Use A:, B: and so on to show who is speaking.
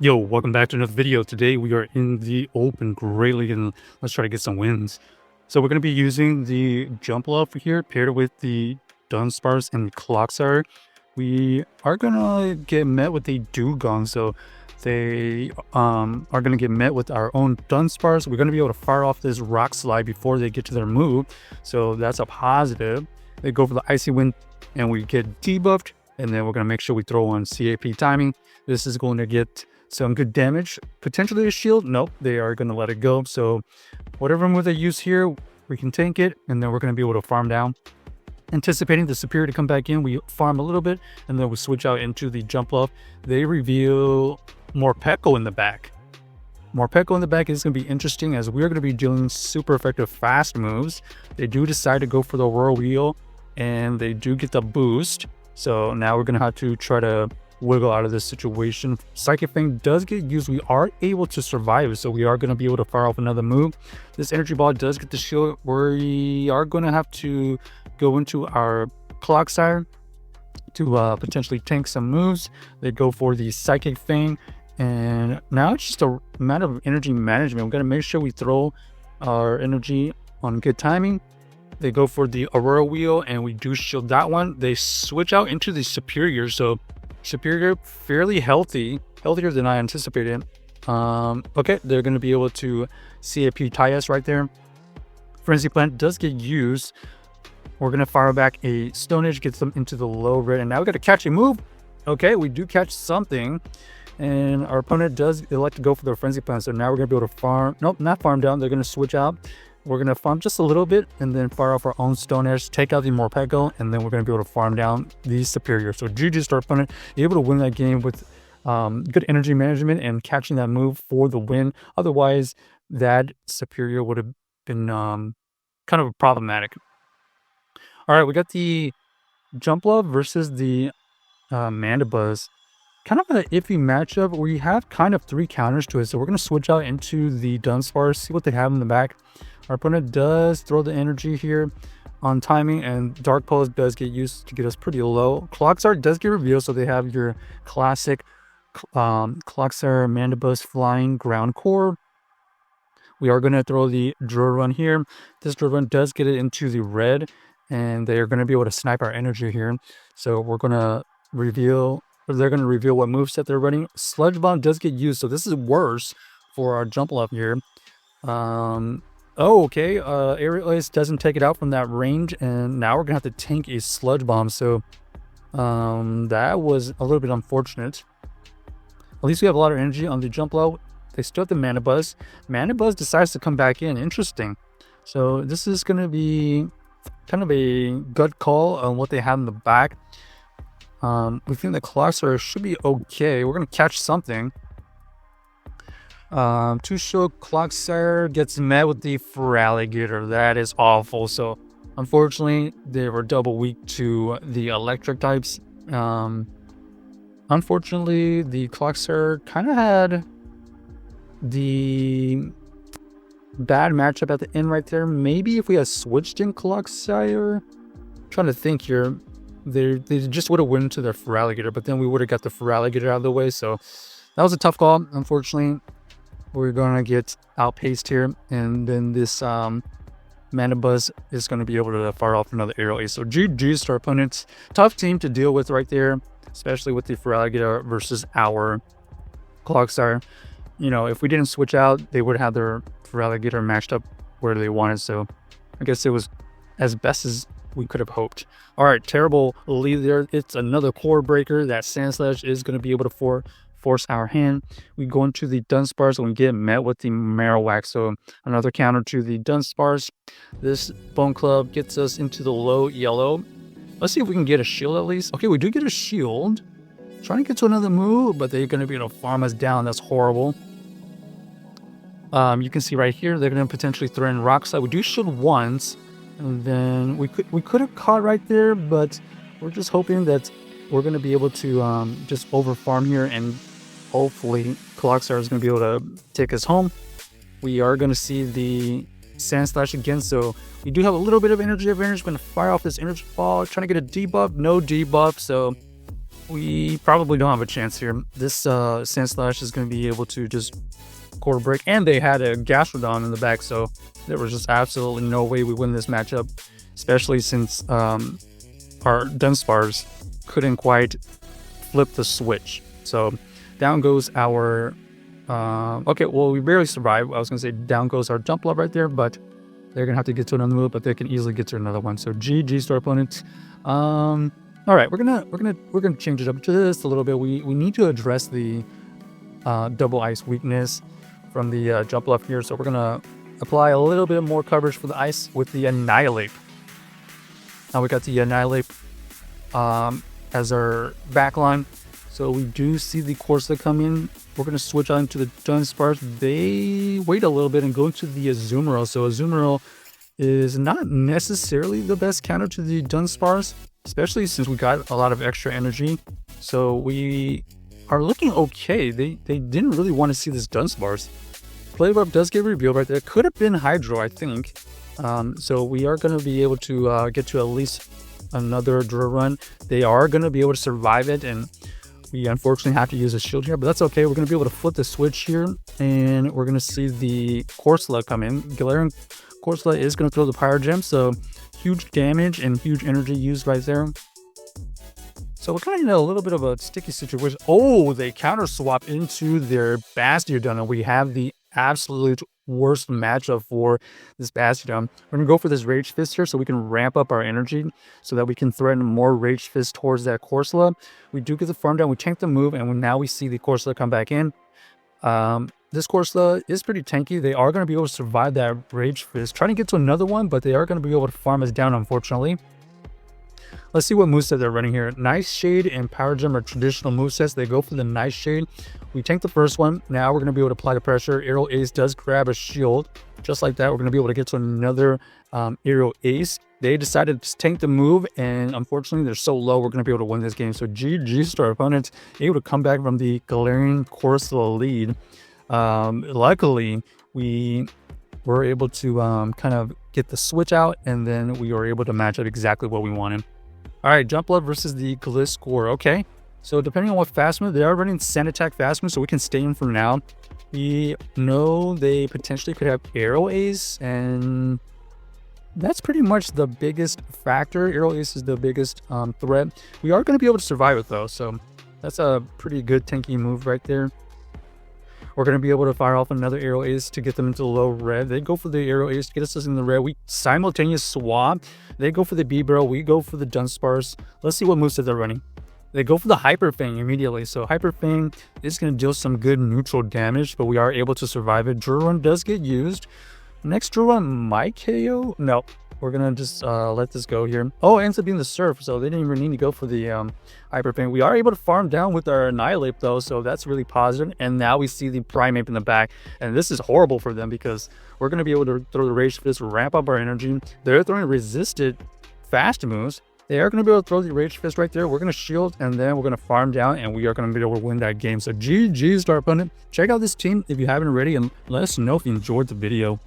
A: Yo, welcome back to another video. Today we are in the open greatly and let's try to get some wins. So we're going to be using the Jumpluff here paired with the Dunsparce and Clocksire. We are going to get met with a Dugong, so they are going to get met with our own Dunsparce. We're going to be able to fire off this Rock Slide before they get to their move, so that's a positive. They go for the Icy Wind and we get debuffed, and then we're going to make sure we throw on CAP timing. This is going to get some good damage, potentially a shield. Nope, they are going to let it go. So whatever move they use here, we can tank it, and then we're going to be able to farm down. Anticipating the Superior to come back in, we farm a little bit, and then we switch out into the Jumpluff. They reveal Morpeko in the back. Morpeko in the back is going to be interesting as we're going to be dealing super effective fast moves. They do decide to go for the Whirl Wheel, and they do get the boost. So now we're going to have to try to wiggle out of this situation. Psychic Fang does get used. We are able to survive, so we are going to be able to fire off another move. This Energy Ball does get the shield. We are going to have to go into our Clocksire to potentially tank some moves. They go for the Psychic Fang, and now it's just a matter of energy management. We're going to make sure we throw our energy on good timing. They go for the Aurora Wheel, and we do shield that one. They switch out into the Superior, so Superior fairly healthy, healthier than I anticipated. Okay, they're going to be able to CAP tie us right there. Frenzy Plant does get used. We're going to fire back a Stone Edge, gets them into the low red, and now we got to catch a move. Okay, we do catch something, and our opponent does elect to go for the Frenzy Plant, so now we're going to be able to farm. Nope, not farm down. They're going to switch out. We're going to farm just a little bit and then fire off our own Stone Edge, take out the Morpeko, and then we're going to be able to farm down the Superior. So GG's to our opponent, able to win that game with good energy management and catching that move for the win. Otherwise, that Superior would have been kind of problematic. All right, we got the Jumpluff versus the Mandibuzz. Kind of an iffy matchup. We have kind of three counters to it, so we're going to switch out into the Dunsparce, see what they have in the back. Our opponent does throw the energy here on timing, and Dark Pulse does get used to get us pretty low. Clocksire does get revealed, so they have your classic Clocksire Mandibuzz Flying Ground Core. We are going to throw the Drill Run here. This Drill Run does get it into the red, and they're going to be able to snipe our energy here. So we're going to reveal, or they're going to reveal what moveset they're running. Sludge Bomb does get used, so this is worse for our Jumpluff here. Oh, okay. Aerial Ace doesn't take it out from that range, and now we're gonna have to tank a Sludge Bomb. So, that was a little bit unfortunate. At least we have a lot of energy on the Jumpluff. They still have the Mandibuzz. Mandibuzz decides to come back in. Interesting. So this is gonna be kind of a gut call on what they have in the back. We think the Clocksire should be okay. We're gonna catch something. Two-Show Clocksire gets met with the Feraligatr. That is awful. So unfortunately they were double weak to the electric types. Unfortunately the Clocksire kind of had the bad matchup at the end right there. Maybe if we had switched in Clocksire, trying to think here, they just would have went into their Feraligatr, but then we would have got the Feraligatr out of the way. So that was a tough call. Unfortunately, we're gonna get outpaced here, and then this Mandibuzz is gonna be able to fire off another Aerial Ace. So GG's to our opponents. Tough team to deal with right there, especially with the Feraligatr versus our Clocksire. You know, if we didn't switch out, they would have their Feraligatr matched up where they wanted. So I guess it was as best as we could have hoped. All right, terrible lead there. It's another core breaker. That Sandslash is going to be able to force our hand. We go into the Dunsparce and we get met with the Marowak. So another counter to the Dunsparce. This Bone Club gets us into the low yellow. Let's see if we can get a shield at least. Okay, we do get a shield. Trying to get to another move, but they're going to be able to farm us down. That's horrible. You can see right here, they're going to potentially throw in Rock Slide. We do shield once, and then we could have caught right there, but we're just hoping that we're going to be able to just over farm here, and hopefully Clocksire is going to be able to take us home. We are going to see the Sandslash again, so we do have a little bit of energy advantage. We're going to fire off this energy ball, trying to get a debuff. No debuff, so we probably don't have a chance here. This Sandslash is going to be able to just quarter break, and they had a Gastrodon in the back, so there was just absolutely no way we win this matchup, especially since our Dunsparce couldn't quite flip the switch. So down goes our okay, well, we barely survived. I was gonna say down goes our Jumpluff right there, but they're gonna have to get to another move, but they can easily get to another one. So GG to our opponent. All right, we're gonna change it up just a little bit. We need to address the double ice weakness from the Jumpluff here, so we're gonna apply a little bit more coverage for the ice with the Annihilate. Now we got the Annihilate as our backline, so we do see the Corsa come in. We're gonna switch on to the Dunsparce. They wait a little bit and go into the Azumarill. So Azumarill is not necessarily the best counter to the Dunsparce, especially since we got a lot of extra energy. So we are looking okay. They didn't really want to see this Dunsparce. Playbuff does get revealed right there. Could have been Hydro, I think. So we are going to be able to get to at least another drill run. They are going to be able to survive it, and we unfortunately have to use a shield here, but that's okay. We're going to be able to flip the switch here, and we're going to see the Corsola come in. Galarian Corsola is going to throw the Pyro Gem, so huge damage and huge energy used right there. So we're kind of in a little bit of a sticky situation. Oh, they counter swap into their Bastiodon, and we have the absolute worst matchup for this Bastiodon. We're going to go for this Rage Fist here so we can ramp up our energy so that we can threaten more Rage Fist towards that Corsola. We do get the farm down, we tank the move, and now we see the Corsola come back in. This Corsola is pretty tanky. They are going to be able to survive that Rage Fist. Trying to get to another one, but they are going to be able to farm us down, unfortunately. Let's see what moveset they're running here. Nice Shade and Power Gem are traditional movesets. They go for the Nice Shade. We tank the first one. Now we're going to be able to apply the pressure. Aerial Ace does grab a shield. Just like that, we're going to be able to get to another Aerial Ace. They decided to tank the move, and unfortunately, they're so low, we're going to be able to win this game. So GG's to our opponent, able to come back from the Galarian Corsola lead. Luckily, we were able to kind of get the switch out, and then we were able to match up exactly what we wanted. All right, Jumpluff versus the Gliscor. Okay, so depending on what fast move, they are running Sand Attack fast move, so we can stay in for now. We know they potentially could have Aerial Ace, and that's pretty much the biggest factor. Aerial Ace is the biggest threat. We are going to be able to survive it, though, so that's a pretty good tanky move right there. We're going to be able to fire off another Aerial Ace to get them into low red. They go for the Aerial Ace to get us in the red. We simultaneous swap. They go for the B-Barrel. We go for the Dunsparce. Let's see what moveset they're running. They go for the Hyper Fang immediately. So Hyper Fang is going to deal some good neutral damage, but we are able to survive it. Drill Run does get used. Next Drill Run might KO. No. We're going to just let this go here. Oh, it ends up being the Surf, so they didn't even need to go for the Hyper Fang. We are able to farm down with our Annihilate, though, so that's really positive. And now we see the Primeape in the back, and this is horrible for them because we're going to be able to throw the Rage Fist, ramp up our energy. They're throwing resisted fast moves. They are going to be able to throw the Rage Fist right there. We're going to shield, and then we're going to farm down, and we are going to be able to win that game. So GG's to our opponent. Check out this team if you haven't already, and let us know if you enjoyed the video.